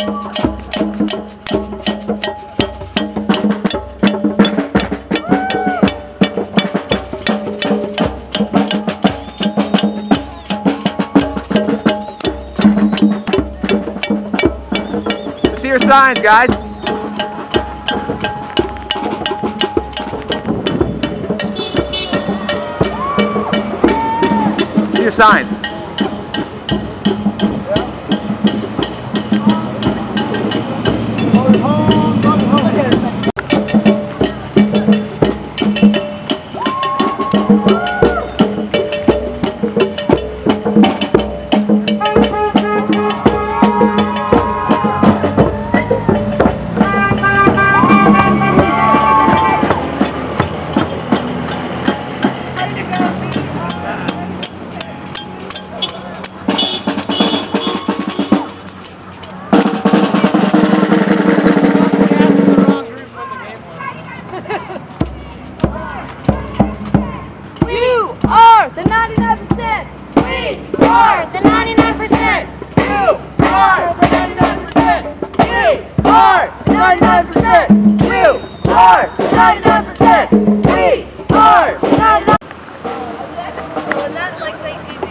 See your signs, guys. See your signs. The 99%! We are the 99%! You are the 99%! We are the 99%! You are the 99%! We are the 99%! Was that like saying GG?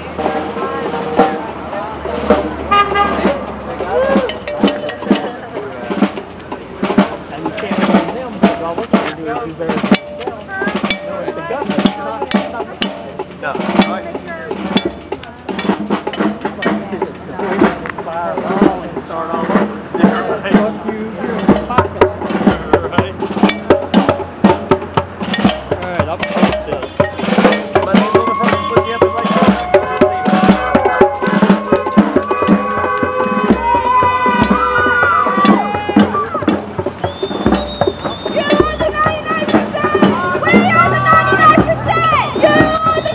And you can't blame them because all we're trying to do is do better. No. Start all over. Alright, I'll post this. Let me go the front and put you up right there. You are the 99%! We are the 99%! You are the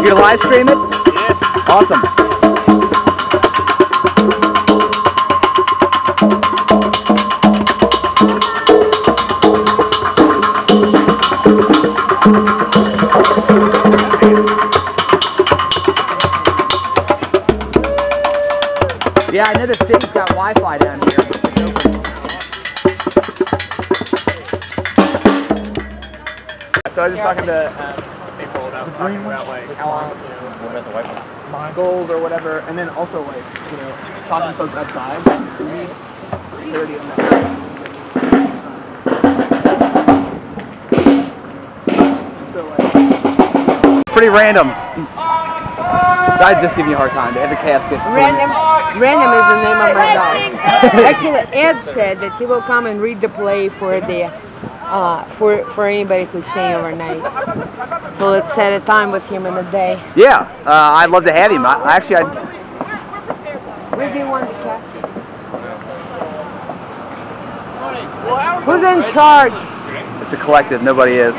You gonna live stream it? Yeah. Awesome. Yeah, I know the state's got Wi-Fi down here. So I was just talking to people about talking about like how long, what about the Wi-Fi? My goals or whatever, and then also like, talking to folks outside. We need 30 on that. So like, pretty random. I'd just give you a hard time. Every casket. Random is the name of my dog. Actually, Ed said that he will come and read the play for the for anybody who's staying overnight. So let's set a time with him in the day. Yeah, I'd love to have him. Where do you want to catch? Who's in charge? It's a collective. Nobody is.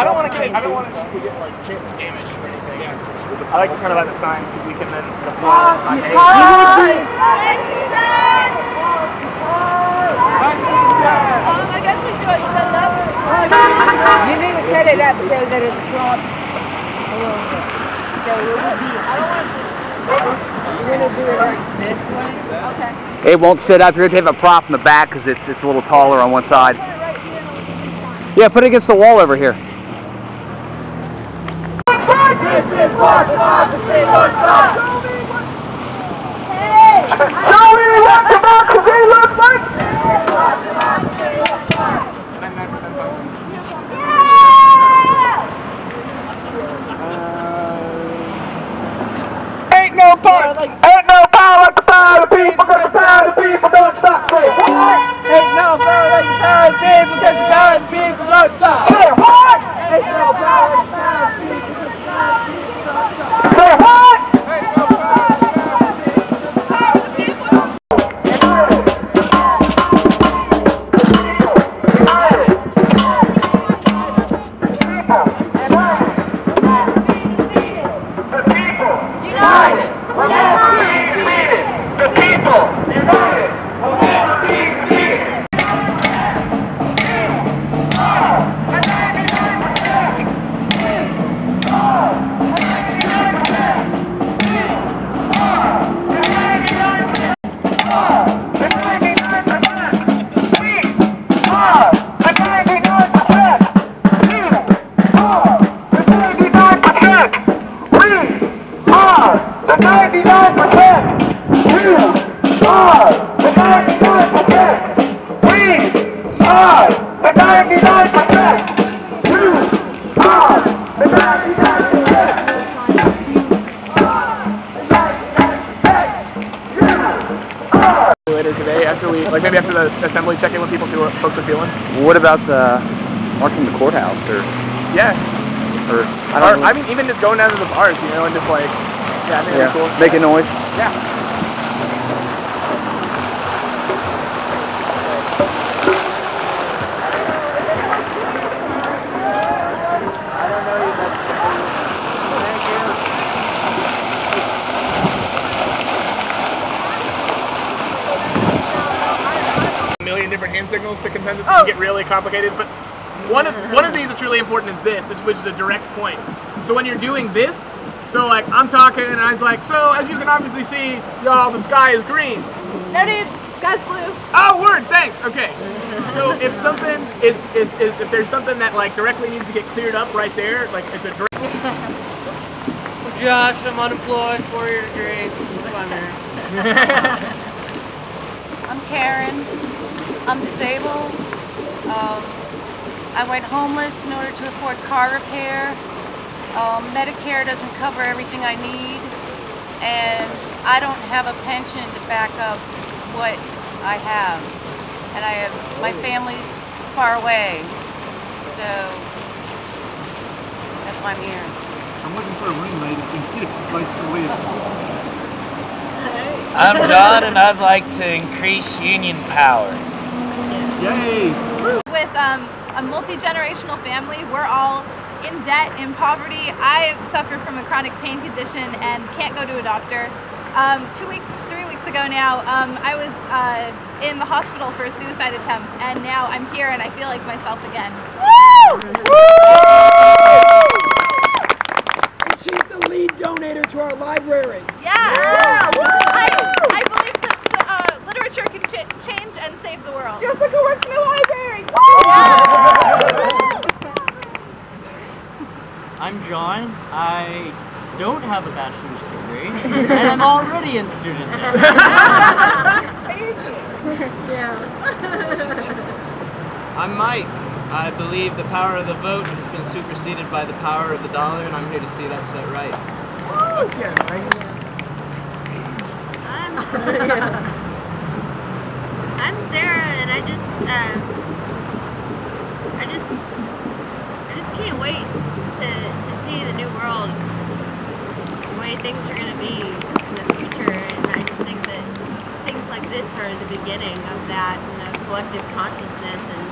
I don't want to get like damaged or anything. I like to turn about the signs because we can then. I guess we should set it up. You need to set it up so that it's dropped a little bit. So it will be. I don't want to. You're gonna do it like this way. Okay. It won't sit up. You're going to have a prop in the back because it's a little taller on one side. Yeah, put it against the wall over here. This is what democracy looks like. Show me what democracy looks like. Ain't no power like the power of the people, 'cause the power of the people don't stop. Say what? Ain't no power like the power of the people, 'cause the power of the people don't stop. Say what? Ain't no power like the power of the people, 'cause the power of the people don't stop. Say what? Ain't no power like the power of the people, 'cause the power of the people don't stop. Later today, after we, like maybe after the assembly, check in with people, see what folks are feeling. What about marching the courthouse or? Yeah. Or I mean, even just going down to the bars, you know, and just like, yeah, I think that'd be cool. Make a noise. Yeah. Different hand signals to consensus can get really complicated, but one of these that's really important is this, which is a direct point. So when you're doing this, so like I'm talking and I was like, so as you can obviously see, y'all, the sky is green. No, dude, sky's blue. Oh, word, thanks. Okay. So if something is if there's something that like directly needs to get cleared up right there, like it's a direct. Josh, I'm unemployed, 4-year degree. I'm Karen. I'm disabled. I went homeless in order to afford car repair. Medicare doesn't cover everything I need, and I don't have a pension to back up what I have. And my family's far away, so that's why I'm here. I'm looking for a roommate if you get a place to live. I'm John, and I'd like to increase union power. Yay! With a multi-generational family, we're all in debt, in poverty. I suffer from a chronic pain condition and can't go to a doctor. 3 weeks ago now, I was in the hospital for a suicide attempt, and now I'm here and I feel like myself again. Woo! Woo! She's the lead donator to our library. Yeah! I believe that literature can change and save the world. Jessica works in the library. I'm John. I don't have a bachelor's degree, and I'm already in student debt. I'm Mike. I believe the power of the vote has been superseded by the power of the dollar, and I'm here to see that set right. I'm Sarah, and I just can't wait to see the new world, the way things are going to be in the future, and I just think that things like this are the beginning of that, and the collective consciousness, and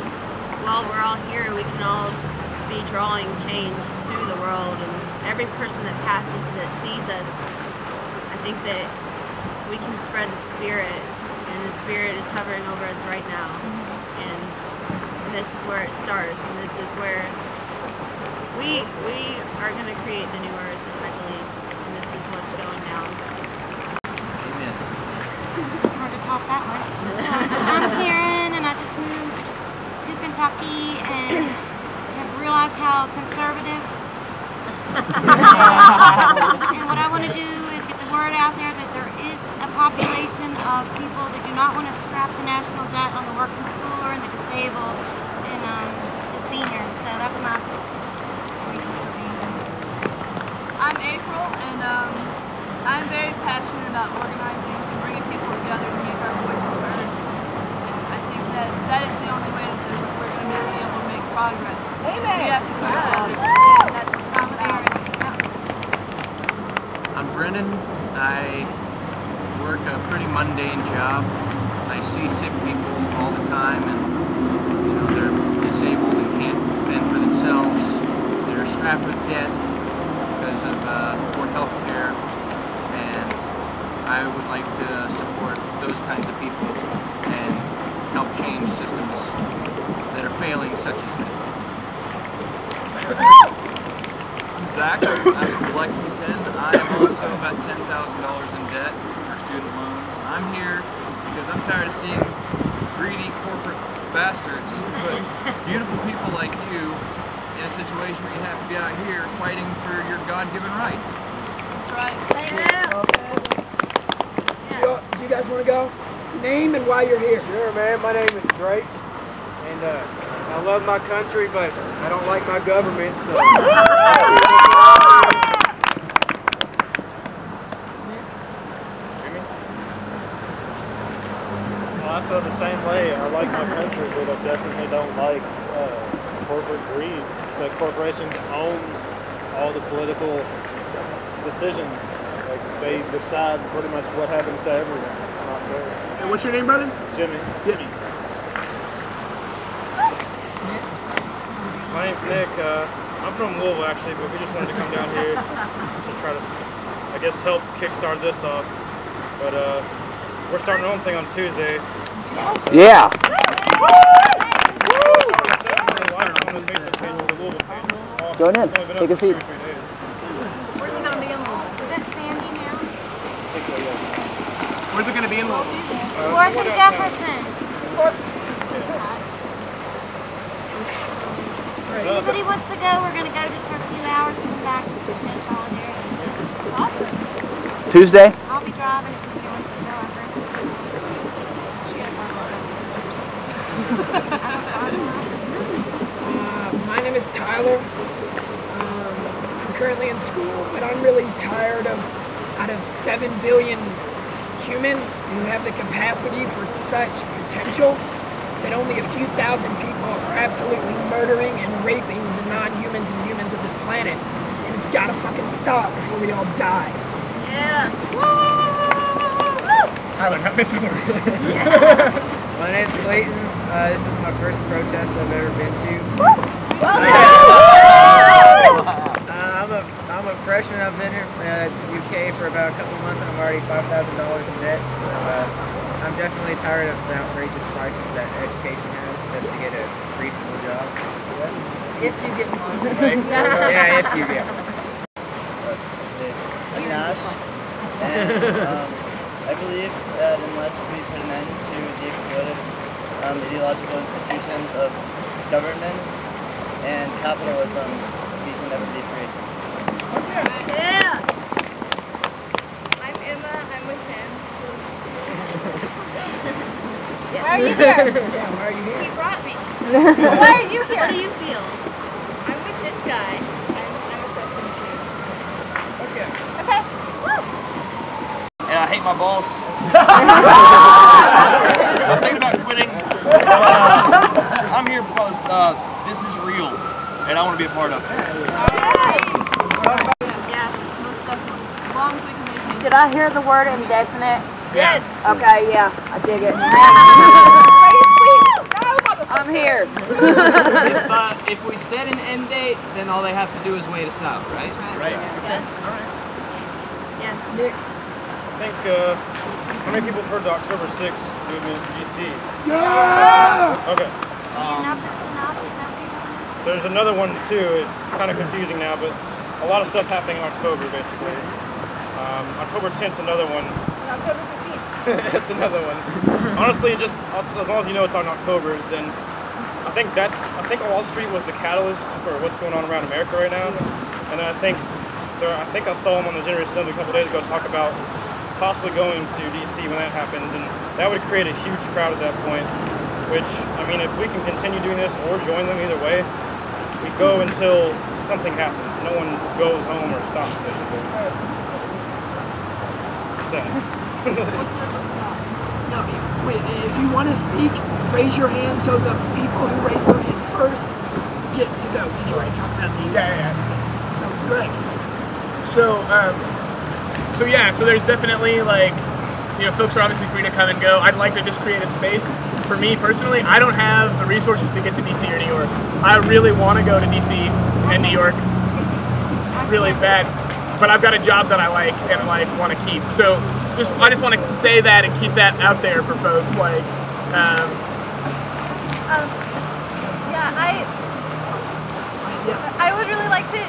while we're all here, we can all be drawing change to the world, and every person that passes that sees us, I think that we can spread the spirit, and the spirit is hovering over us right now. And this is where it starts, and this is where we are going to create the new earth, I believe, and this is what's going down. Amen. Hard to talk that way. I'm Karen, and I just moved to Kentucky and have realized how conservative. And what I want to do is get the word out there that there is a population of people that do not want to scrap the national debt on the working poor and the disabled and the seniors. So that's my reason for being here. I'm April, and I'm very passionate about organizing and bringing people together to make our voices heard. And I think that is the only way that we're going to be able to make progress. Amen. We have to come together, and that's solidarity. I'm Brennan. I work a pretty mundane job. I see sick people all the time, and you know, they're disabled and can't fend for themselves. They're strapped with debt because of poor health care, and I would like to support those kinds of people and help change systems that are failing, such as this. I'm Zach. I'm from Lexington. I'm also about $10,000 in debt for student loans. I'm here because I'm tired of seeing greedy corporate bastards put beautiful people like you in a situation where you have to be out here fighting for your God-given rights. That's right. Do you guys want to go? Name and why you're here. Sure, man. My name is Drake, and I love my country, but I don't like my government. So. I feel the same way. I like my country, but I definitely don't like corporate greed. So corporations own all the political decisions. Like they decide pretty much what happens to everyone. It's not fair. And what's your name, brother? Jimmy. Jimmy. My name's Nick. I'm from Louisville actually, but we just wanted to come down here to try to, I guess, help kickstart this off. But we're starting our own thing on Tuesday. Yeah. Go ahead. Take a seat. Where's it going to be in Louisville? Is that Sandy now? Where's it going to be in Louisville? 4th and Jefferson. He said he wants to go. We're going to go just for a few hours and come back to Suspense Solidarity. Awesome. Tuesday? I'll be driving if he wants to go. My name is Tyler. I'm currently in school, but I'm really tired of, out of 7 billion humans who have the capacity for such potential, that only a few thousand people are absolutely murdering and raping the non-humans and humans of this planet. And it's gotta fucking stop before we all die. Yeah. Tyler, not missing words. My name's Clayton. This is my first protest I've ever been to. I'm a freshman. I've been here to UK for about a couple of months, and I'm already $5,000 in debt. So I'm definitely tired of the outrageous prices that education has just to get a reasonable job. If you get one. Yeah, if you get one. I'm Nash, and I believe that unless we put an end to the exploitive ideological institutions of government and capitalism, we can never be free. Yeah. I'm Emma. I'm with him. Why are you here? Yeah, why are you here? He brought me. Why are you here? What do you feel? I'm with this guy. I'm a freshman too. Okay. Okay. Woo. And I hate my boss. I'm thinking about quitting. I'm here because this is real, and I want to be a part of it. Yeah, most definitely. As long as we can make it. Did I hear the word indefinite? Yes. Okay, yeah, I dig it. I'm here. If we set an end date, then all they have to do is wait us out, right? Right. Yeah. All right. Yeah. Nick. I think, how many people have heard the October 6th movement in DC? Yeah! Okay. Enough is enough. Is that what you're talking about? There's another one too. It's kind of confusing now, but a lot of stuff happening in October, basically. October 10th, another one. October 15th. That's another one. Honestly, just as long as you know it's on October, then I think Wall Street was the catalyst for what's going on around America right now. And I think I saw him on the General Assembly a couple days ago talk about possibly going to DC when that happens, and that would create a huge crowd at that point. Which, I mean, if we can continue doing this or join them, either way, we go until something happens. No one goes home or stops, basically. So. No, wait, if you want to speak, raise your hand so the people who raise their hand first get to go. Did you already talk about these? Yeah. So, Greg. So there's definitely, like, you know, folks are obviously free to come and go. I'd like to just create a space. For me personally, I don't have the resources to get to DC or New York. I really want to go to DC and New York really bad, but I've got a job that I like and like want to keep. So I just want to say that and keep that out there for folks. Like, I would really like to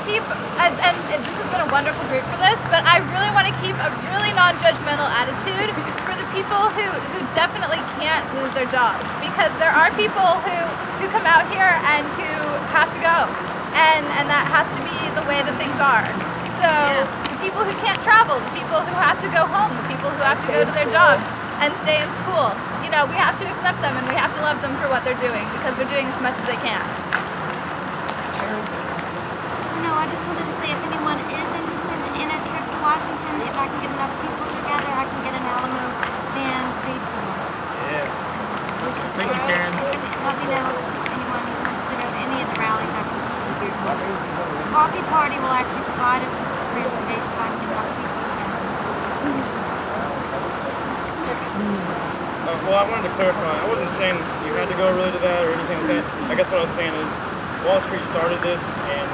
keep, and this has been a wonderful group for this, but I really want to keep a really non-judgmental attitude for the people who definitely can't lose their jobs, because there are people who come out here and who have to go, and that has to be the way that things are. So the people who can't travel, the people who have to go home, the people who have to go to their jobs and stay in school, you know, we have to accept them and we have to love them for what they're doing, because they're doing as much as they can. No, I just wanted to say if anyone is interested in a trip to Washington, if I can get enough people together, I can get an Alamo van paid for. yeah. Thank you, Karen. Let me know if anyone wants to go to any of the rallies after the coffee party will actually provide us with transportation so I can get enough people together. Well, I wanted to clarify. I wasn't saying you had to go really to that or anything like that. I guess what I was saying is Wall Street started this, and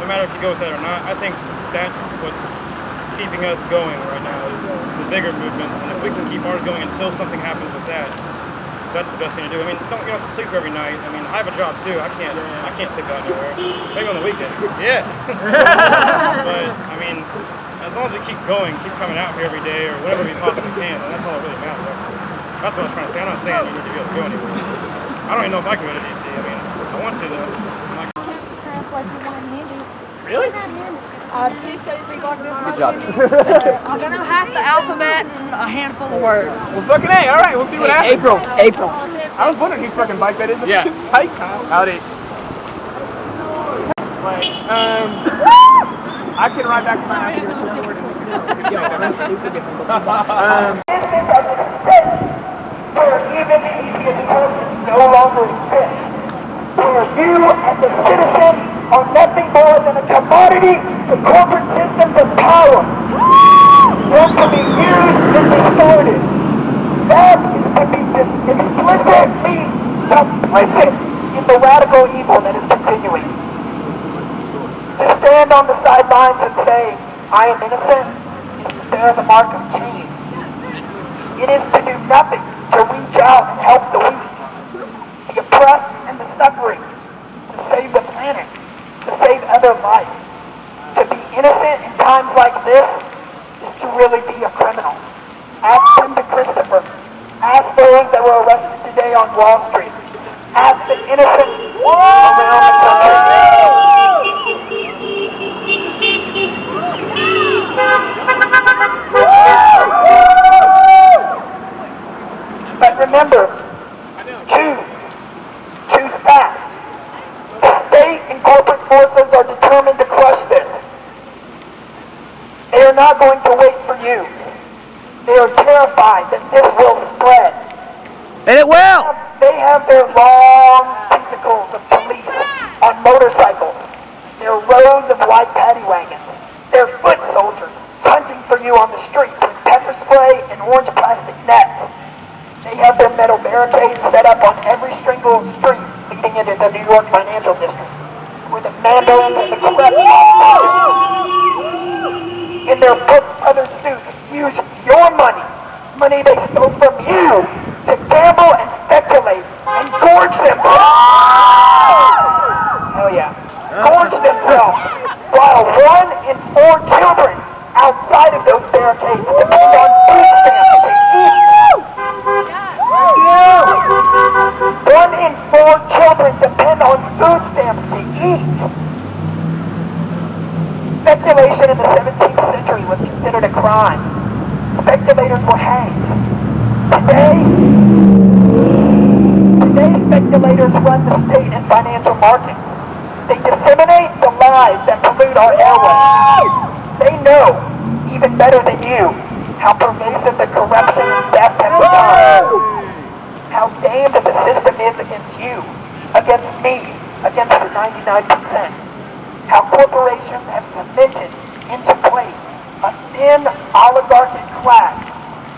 no matter if you go with that or not, I think that's what's keeping us going right now is the bigger movements. And if we can keep ours going until something happens with that, that's the best thing to do. I mean, don't have to sleep every night. I mean, I have a job too. I can't sleep out nowhere. Maybe on the weekend. Yeah. But I mean, as long as we keep going, keep coming out here every day or whatever we possibly can, then that's all that really matters. That's what I was trying to say. I'm not saying you need to be able to go anywhere. I don't even know if I can go to DC. I mean, I want to though. Really? Please say speak like this. Good job. I'm gonna know half the alphabet and a handful of words. Well, fucking A. All right, we'll see what happens. April. I was wondering whose fucking bike that is. Yeah. Tight, Kyle. Howdy. Like, I can ride back to my house here. Where even the easiest courses no longer exist. Where you as a citizen are nothing more than a commodity to corporate systems of power. One to be used and distorted. That is to be explicitly complicit in the radical evil that is continuing. To stand on the sidelines and say, I am innocent, is to bear the mark of Cain. It is to do nothing, to reach out and help the weak, the oppressed and the suffering, to save the planet, to save other life. To be innocent in times like this is to really be a criminal. Ask them to Christopher. Ask those that were arrested today on Wall Street. Ask the innocent around the country. But remember, choose fast. The state and corporate forces are determined to crush this. They are not going to wait for you. They are terrified that this will spread. And it will! They have their long tentacles of police on motorcycles, their rows of white paddy wagons, their foot soldiers hunting for you on the streets with pepper spray and orange plastic nets. They have their metal barricades set up on every single street leading into the New York financial district, where the mandarins and the corrupt in their Brooks Brothers suits use your money they stole from you, to gamble and speculate and gorge themselves. Hell yeah. Gorge themselves, while 1 in 4 children outside of those barricades depend on food stamps to eat. 1 in 4 children depend on food stamps to eat. Speculation in the 17th century was considered a crime. Speculators were hanged. Today, speculators run the state and financial markets. They disseminate the lies that pollute our airways. They know, even better than you, how pervasive the corruption and theft have become. How damned the system is against you, against me, against the 99%. How corporations have cemented into place a thin oligarchic class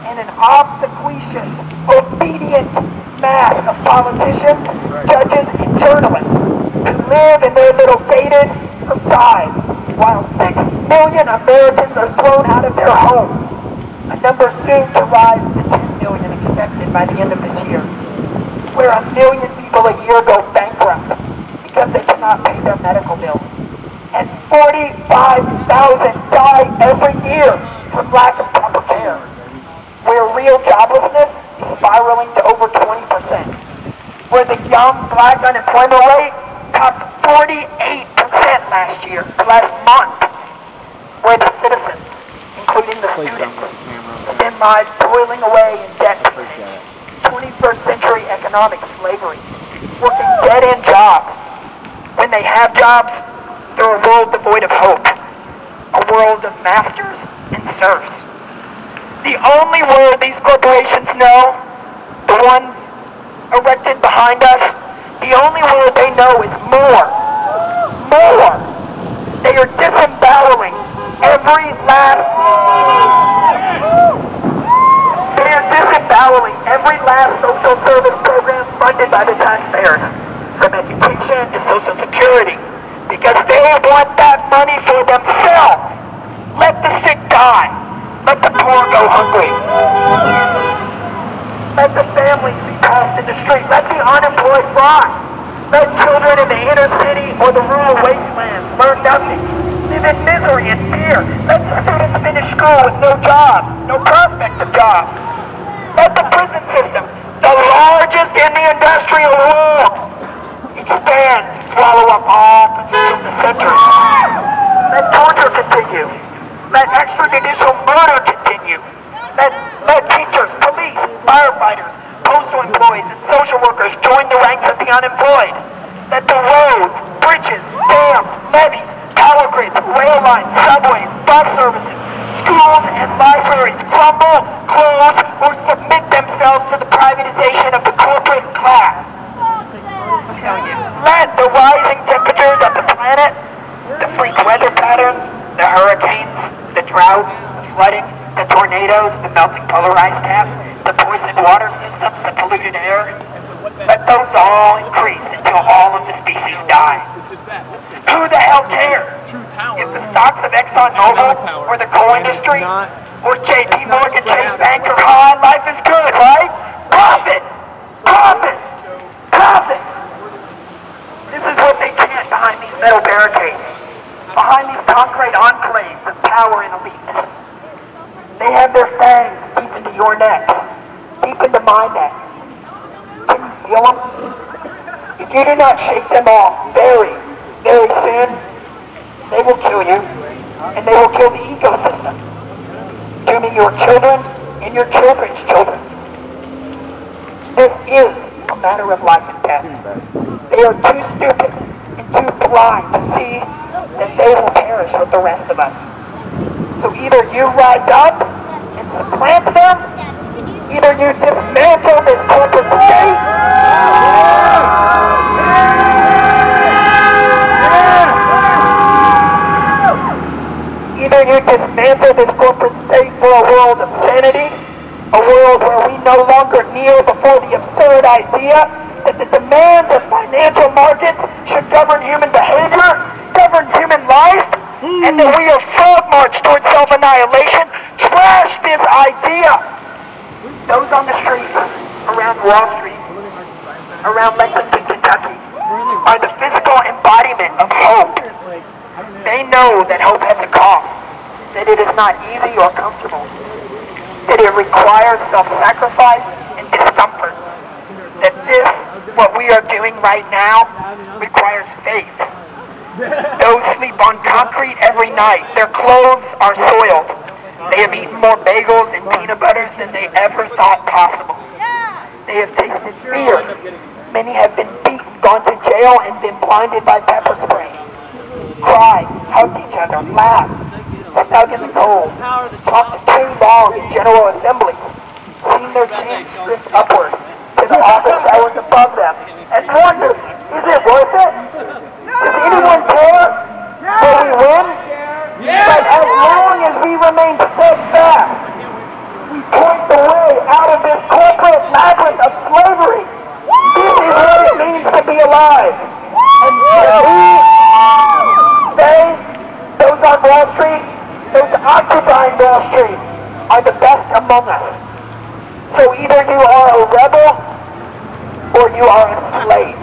and an obsequious, obedient mass of politicians, judges, and journalists who live in their little gated Versailles, while 6 million Americans are thrown out of their homes, a number soon to rise to 10 million expected by the end of this year, where 1 million people a year go bankrupt because they cannot pay their medical bills, and 45,000 die every year from lack of proper care, where real joblessness is spiraling to over 20%, where the young black unemployment rate topped 48% last month, where the citizens, including the students, spend lives toiling away in debt to 21st century economic slavery, working dead-end jobs. When they have jobs, they're a world devoid of hope, a world of masters and serfs. The only word these corporations know, the ones erected behind us, the only word they know is more. More. They are disemboweling every last social service program funded by the taxpayers, from education to Social Security, because they want that money for themselves. Let the sick die. Let the poor go hungry. Let the families be tossed in the street. Let the unemployed rot. Let children in the inner city or the rural wastelands learn nothing. Live in misery and fear. Let the students finish school with no jobs, no prospect of jobs. Let the prison system, the largest in the industrial world, expand to swallow up all positions of centuries. Let torture continue. Let extrajudicial murder continue. Let teachers, police, firefighters, postal employees, and social workers join the ranks of the unemployed. Let the roads, bridges, dams, levees, power grids, rail lines, subways, bus services, schools, and libraries crumble, close, or submit themselves to the privatization of the corporate class. Let the rising temperatures of the planet, the freak weather patterns, the hurricanes, the droughts, the flooding, the tornadoes, the melting polar ice caps, the poisoned water systems, the polluted air, let those all increase until all of the species die. Who the hell cares? If the stocks of ExxonMobil or the coal industry or JP Morgan Chase Bank are high, life is good, right? Profit! Profit! Profit! This is what they chant behind these metal barricades, behind these concrete enclaves of power and eliteness. They have their fangs deep into your necks, deep into my neck. Can you feel them? If you do not shake them off very, very soon, they will kill you, and they will kill the ecosystem, dooming your children and your children's children. This is a matter of life and death. They are too stupid and too blind to see that they will perish with the rest of us. So either you rise up and supplant them, either you dismantle this corporate state, either you dismantle this corporate state for a world of sanity, a world where we no longer kneel before the absurd idea that the demands of financial markets should govern human behavior, govern human life, and that we are frog marched towards self-annihilation. Trash this idea. Those on the streets around Wall Street, around Lexington, Kentucky, are the physical embodiment of hope. They know that hope has a cost, that it is not easy or comfortable, that it requires self-sacrifice and discomfort, that this, what we are doing right now, requires faith. Those sleep on concrete every night. Their clothes are soiled. They have eaten more bagels and peanut butters than they ever thought possible. They have tasted fear. Many have been beaten, gone to jail, and been blinded by pepper spray. Cried, hugged each other, laughed, stuck in the cold, talked too long in General Assemblies, seen their chains drift upward to the office towers above them, and wondered, is it worth it? Does anyone care? Will we win? But as long as we remain steadfast, we point the way out of this corporate labyrinth of slavery. This is what it means to be alive. And those on Wall Street, those occupying Wall Street, are the best among us. So either you are a rebel or you are a slave.